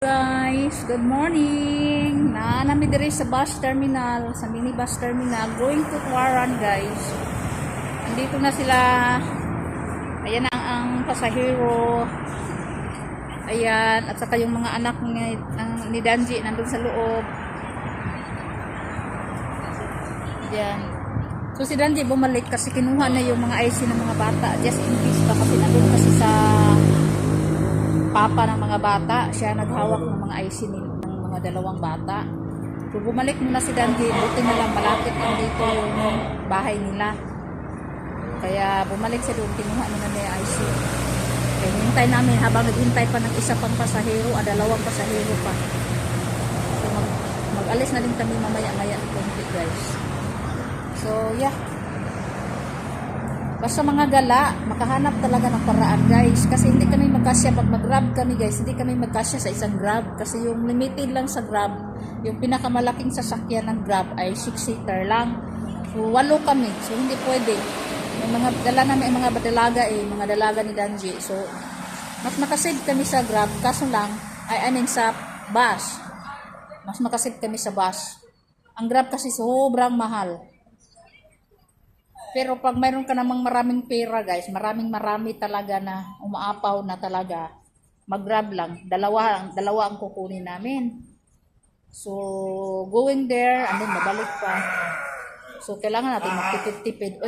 Guys, good morning. Naanami diri sa bus terminal, sa mini bus terminal, going to Tuaran, guys. Nandito na sila. Ayan ang pasahero. Ayan, at saka yung mga anak ni Danji nandun sa loob. Ayan. So si Danji bumalik kasi kinuha na yung mga IC ng mga bata. Just in case pa kasi nandun kasi sa papa ng mga bata, siya naghawak ng mga IC ng mga dalawang bata. So bumalik muna si Danji, buti na lang malapit lang dito yung bahay nila. Kaya bumalik siya doon, kinuha nila na yung IC. Kaya hintay namin habang naghintay pa ng isa pang pasahero, dalawang pasahero pa. So mag-alis na din kami mamaya-maya ng konti, guys. So yeah. Basta mga gala, makahanap talaga ng paraan, guys. Kasi hindi kami magkasya pag mag-grab kami, guys. Hindi kami magkasya sa isang grab. Kasi yung limited lang sa grab, yung pinakamalaking sasakyan ng grab ay 6-seater lang. So 8 kami. So hindi pwede. May mga dala namin, mga dalaga mga dalaga ni Danji. So mas makasave kami sa grab. Kaso lang, sa bus. Mas makasave kami sa bus. Ang grab kasi sobrang mahal. Pero pag mayroon ka namang maraming pera, guys, marami talaga na umaapaw na talaga, mag-grab lang. Dalawa ang kukunin namin. So, going there, and then mabalik pa. So, kailangan natin magtipid-tipid.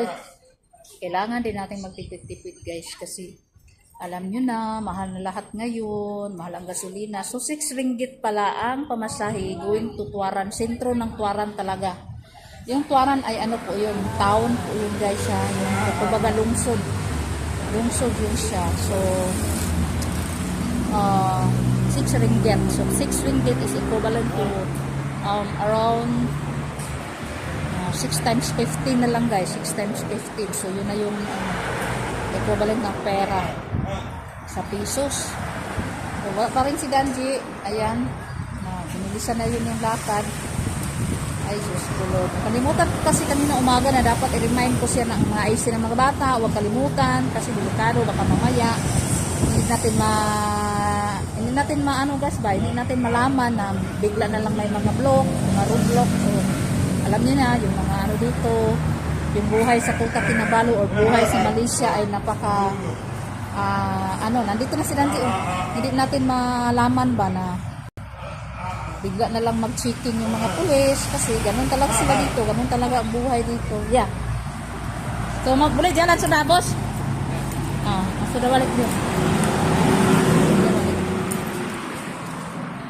Kailangan din natin magtipid-tipid, guys, kasi alam nyo na, mahal na lahat ngayon, mahal ang gasolina. So, 6 ringgit pala ang pamasahe going to Tuaran. Sentro ng Tuaran talaga. Yung Tuaran ay po yun, town po yun, guys, siya. Yung kumbaga lungsod. Lungsod yun siya. So, 6 ringgit. So, 6 ringgit is equivalent to around 6 times 15 na lang, guys. 6 times 15. So, yun na yung equivalent ng pera sa pesos. So, pa rin si Danji. Ayan. Binilisan na yun yung lakad. Ay, Diyos ko, Lord. Kalimutan kasi kanina umaga na dapat i-remind ko siya ng mga IC ng mga bata. Huwag kalimutan kasi delikado, baka mamaya. Hindi natin malaman na bigla na lang may mga block, mga roadblock. So, alam niyo na, yung mga dito, yung buhay sa Kota Kinabalu or buhay sa Malaysia ay napaka, nandito na si Danji. Hindi natin malaman ba na bigla na lang mag-checking yung mga pulis kasi ganun talaga sila dito, ganun talaga ang buhay dito. Yeah. So boleh jalan sudah, bos? Sudah balik dia.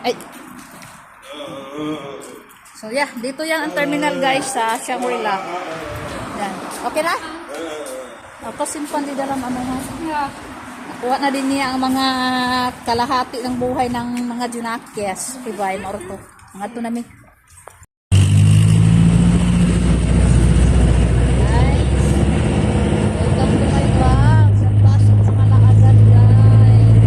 Ay. So yeah, dito yan ang terminal, guys, sa Shangri-La. Yan. Okay na? Ako simpan di dalam Yeah. Kuha na din niya ang mga kalahati ng buhay ng mga Junakis. Diba? Maurto. Mga ito namin. Guys. Welcome to my vlog. Sa pasok sa Malakasan, guys.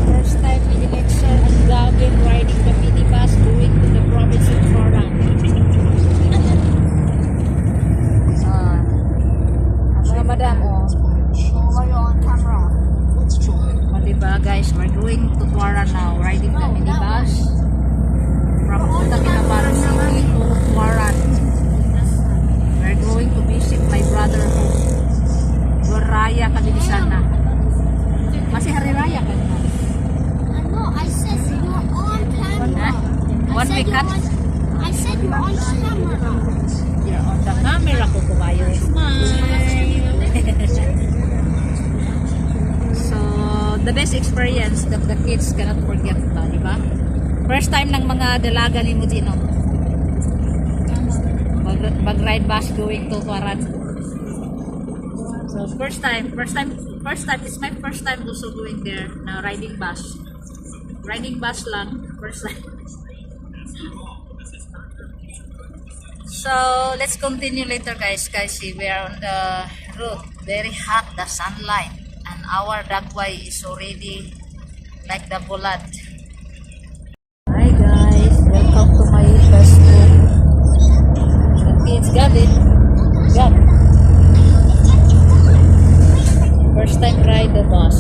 First time in election and Gavin riding the minibus going to the province of Tuaran. Madam, on camera. Diba, guys, we're going to Tuaran now, riding the minibus from Kota Kinabalu City to Tuaran. We're going to visit my brother home. Raya Kabilisan na. Masih hari raya kan? No, I said you're on camera. One week cut? I said you're on camera. You're on the camera, Kukubayo. Smile. So, the best experience that the kids cannot forget ba, diba? First time ng mga dalaga ni Mujino. Mag-ride bus going to Tuaran. So, first time, it's my first time also going there na riding bus. Riding bus lang, first time. So, let's continue later, guys. See, we are on the road. Very hot, the sunlight. And our dagway is already like the bulad. Hi, guys. Welcome to my bus room. The kids got it. Got it. First time ride the bus.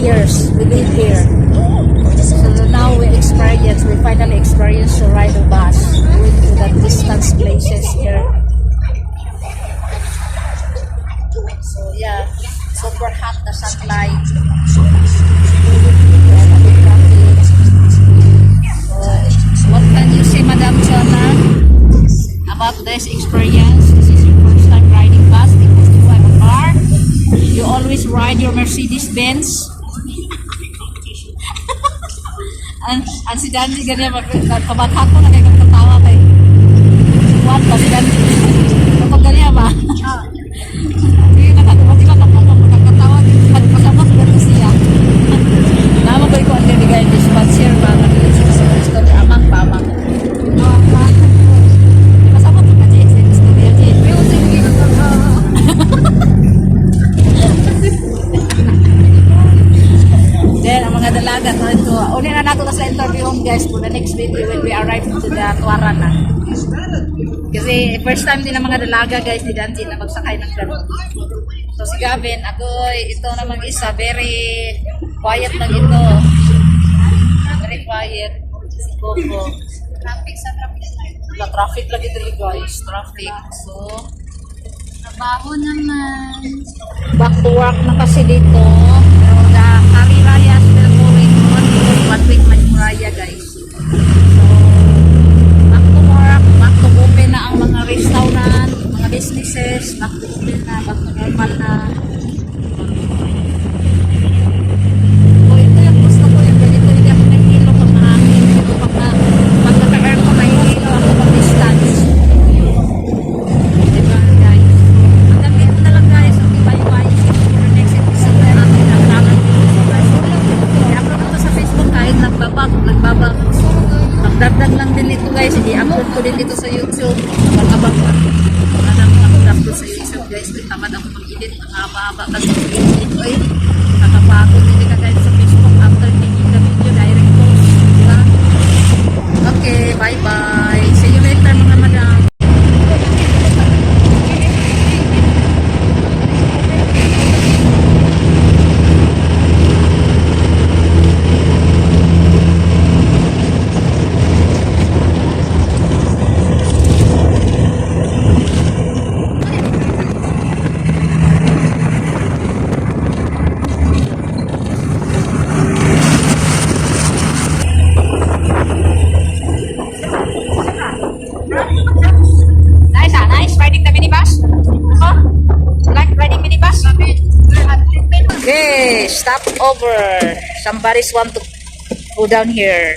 years we live here. So now we finally experience to ride a bus going to the distance places here. So yeah, super hot the sunlight. What can you say, Madam Chona, about this experience? This is your first time riding bus because you have a car. You always ride your Mercedes Benz. And si Danji ganyan, kabaghat ko na kayo katawa kay Juan ba si Danji? Kapag ganyan ba? Hindi nakatawa magkakatawa pasabot ba ito siya? Namabay ko ang nabigay ng sponsor ba? Nakilisip sa story amang ba amang? Pasabot ko ka Jay sa story Jay. Music video ko. Then, ang mga dalaga to ito. Uli na nato sa interview guys. For the next video when we arrive to the Tuaran na. Kasi first time din ng mga dalaga guys ni Danji na magsakay ng gano'n. So si Gavin, agoy, ito namang isa, very quiet lang ito. Very quiet. Si Coco. Traffic sa traffic light. Wala, traffic lagi ito guys. Traffic. So, Trabaho naman. back to work na kasi dito. Pero the Hari Raya still going on. 1 week Raya guys. So, back to work, back to open na ang mga restaurant, mga businesses, back to open na, back to normal na. So, ito yung gusto ko yung ganito, hindi ako nahihilo pag mahangin. Ito pag naka-earn ko, nahihilo ako pag distance. Diba guys? Hanggang dito na lang guys. Okay, bye-bye. See you for the next episode. Kaya natin nakalaman dito sa guys. I-upload ko sa Facebook kahit nagbabag. Magdagdag lang din ito guys. I-upload ko din dito sa YouTube. Magabang pa. Magandang mag-upload ko sa YouTube guys. Tamad ako mag-edit. Ang haba-haba kasi mag-edit ko eh. Nakapagod hindi ka guys sa Facebook after taking the video direct post. Diba? Okay, bye-bye. See you later mga madam. Nice riding the minibus. Huh? Like riding minibus? Okay, stop over. Somebody's want to go down here.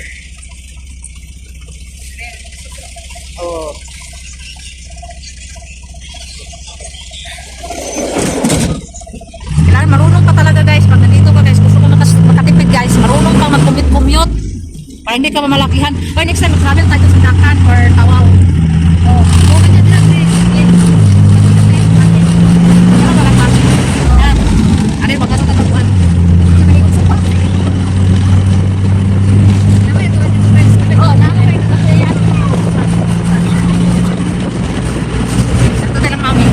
Oh. Kailangan marunong pa talaga guys. Pag nandito ka guys, gusto ko makatipid guys. Marunong pa mag-commute. Para hindi ka mamalakihan. Or next time, mag-travel tayo sa Dakan or Tawau. Oh, okay na lang guys. Ano yung magkano tatapuan? Oh, naman. Ito tayo lang mami.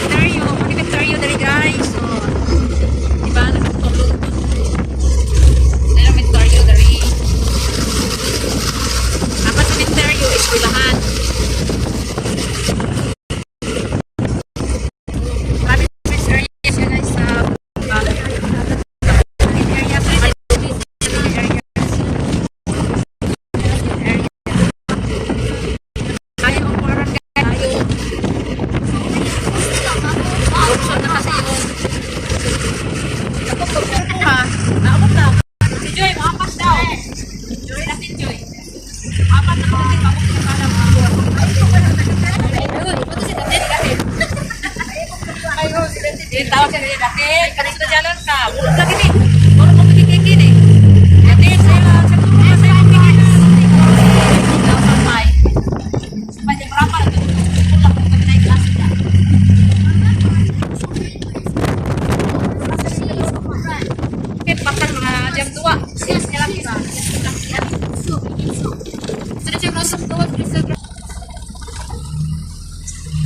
Ontario. Ano yung Ontario dali guys? So, diba? Nagtutulog. Ano yung Ontario dali? Dapat sa Ontario is bilahan. Marami sa areas yun guys sa tawag siya nila dati, kanina sa jalan ka, bulog na gini, bulog mo magigigin eh. Dati, sa'yo lang, sa turo ka, sa'yo magigigin. Ikaw samay. Samay, di berapa, pulang kung naik klase ka. Okay, pakan mga jam 2. Silas niya lang kita. Sudah jam 2, bisa.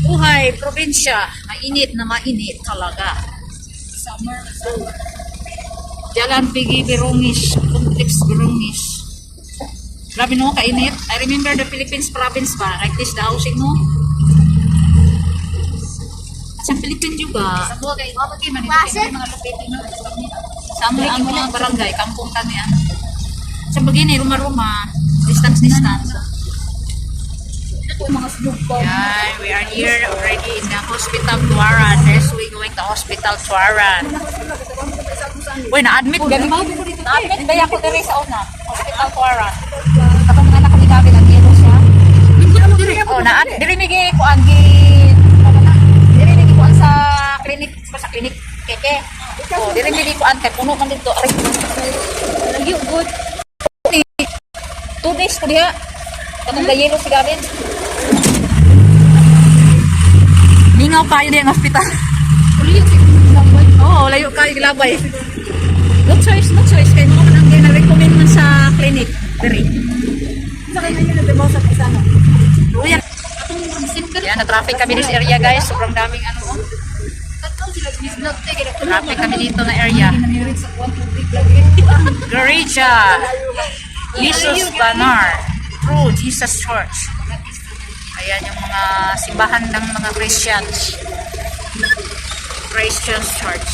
Buhay, ay probinsya. Mainit na mainit talaga. Summer. Jalan Pigi Birongis, Complex Birongis. Grabe no, kainit. I remember the Philippines province ba? Like this, the housing no? Sa Philippines juga. Sa bagay, wapag kayo Bakit? mga Pilipino. Sa ang mga barangay, kampung kami sa begini, rumah-rumah, distance. Yeah, we are here already in the hospital Tuaran. Next we going to hospital Tuaran. Uy, na-admit gani. Na-admit ba ako diri sa una? Hospital Tuaran. Katong mga anak ni Gabi nag-ilo siya. Oh, na-admit. Diri migi ko ang diri migi ko sa clinic, sa clinic keke. Oh, diri migi ko ang kay puno man dito. Lagi good. 2 days ko diha. Katong gayelo si Gavin. Mingaw pa yun yung hospital. Oo, layo kayo gilabay. No choice. Kaya mga manang kayo na-recommend man sa clinic. Dari. Sa kanya yun na sa pisano. Yan. Yan, na-traffic kami this area guys. Sobrang daming ano. Traffic kami dito na area. Garija. Jesus Banar. True Jesus Church. Ayan yung mga simbahan ng mga Christians. Christians Church.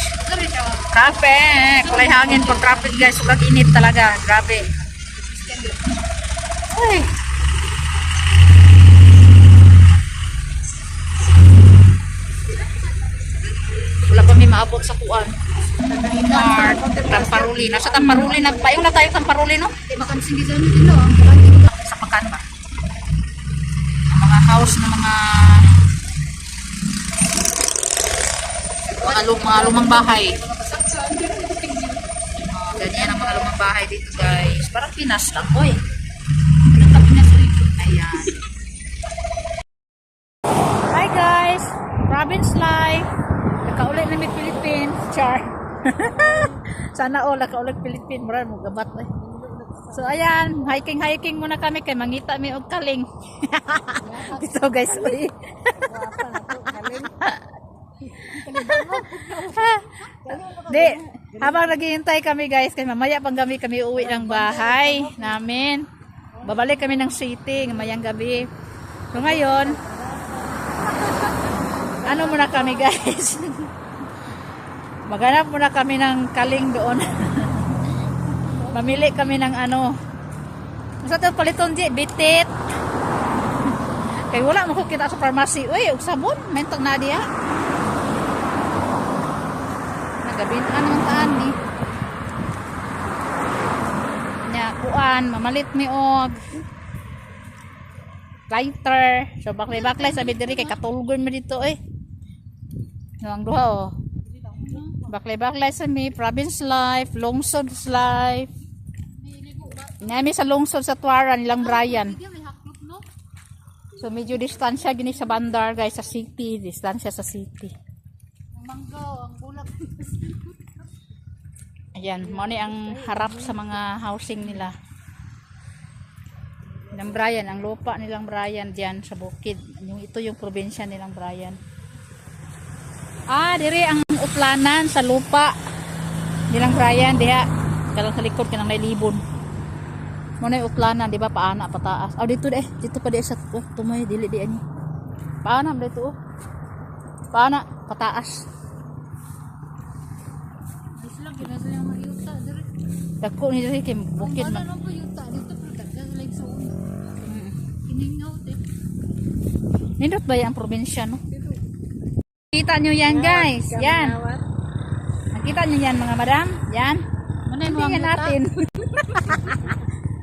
Traffic! Kulay hangin pag traffic guys. Sobrang init talaga. Grabe. Ay. Wala kami maabot sa kuan. Tamparuli. Nasa Tamparuli na. Payong na tayo Tamparuli no? Sa Pakan ba? Mga house ng mga lumang bahay. Ganyan ang mga lumang bahay dito guys. Parang Pinas lang. Oy. Ayan. Hi guys. Province life. Nakaulit na may Philippines. Char. Sana all nakaulit Philippines. Maraming mo gabat eh. So ayan, hiking muna kami kay mangita mi og kaling. Dito guys, uy. Di, habang naghihintay kami guys, kay mamaya pang kami uwi ng bahay namin. Babalik kami ng city mamayang gabi. So ngayon, ano muna kami guys? Maghanap muna kami ng kaling doon. Mamili kami ng ano. Sa ito paliton di, bitit. Kaya wala mo kita sa pharmacy. Uy, og sabon. Mentog na diya. Nagabinaan ng taan ni. Nya, kuan. Mamalit mi og lighter. So, baklay-baklay. Sabi diri kay katulgon mo dito eh. Ang duha oh. Baklay-baklay sa mi. Province life. Lungsod's life. Nami sa lungsod sa Tuaran nilang Brian. So medyo distansya gini sa bandar guys, sa city, distansya sa city. Manggaw, ang bulak. Ayan, mo ni ang harap sa mga housing nila. Nilang Brian, ang lupa nilang Brian diyan sa bukid. Yung ito yung probinsya nilang Brian. Ah, diri ang uplanan sa lupa nilang Brian diha. Kalang sa likod kanang may libon. Muna yung uplanan, di ba? Paana, pataas. Oh, dito deh. Dito pa di sa tumoy, dili di ani. Paana, dito oh. Paana, pataas. Islam, pinasa yung mga yuta. Dako ni diri kay bukid man. Ano po yuta? Dito po, dagdag like sa una. Kiningaw, Nindot ba yan ang probinsya, no? Kita nyo yan, guys. Yan. Nakita nyo yan, mga madam. Yan. Tingnan natin.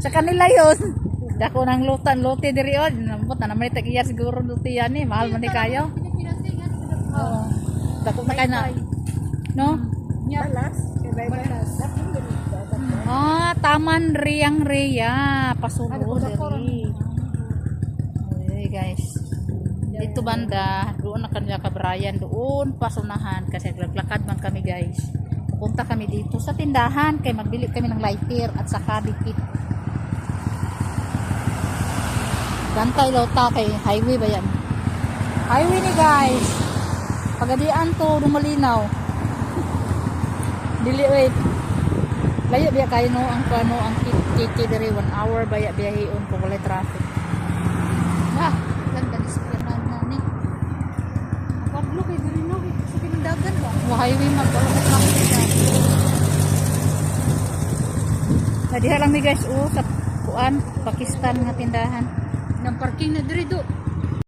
Sa kanila yun. Dako ng luti diri on. Nambot na naman ito iya siguro luti yan eh. Mahal man ni kayo. Oo. Dako na kayo na. No? Ah, Taman Riang Ria. Pasulo diri. Okay guys. Dito banda. Doon na kanila kabrayan. Doon pasunahan. Kasi naglakad man kami guys. Punta kami dito sa tindahan. Kaya magbili kami ng lighter at saka dikit. Bantay daw ta kay highway ba yan? Highway ni guys. Pagadian to dumalinaw. Dili wait. Layo biya kayo no ang kano ang kiki diri 1 hour baya biyahion kung walay traffic. Ah, ganda ni sakyanan na ni. Pablo kay diri no sa pinandagan ba? Highway man wala may traffic na. Nadiha lang ni guys sa kuan Pakistan nga tindahan. Nang parking na diri do.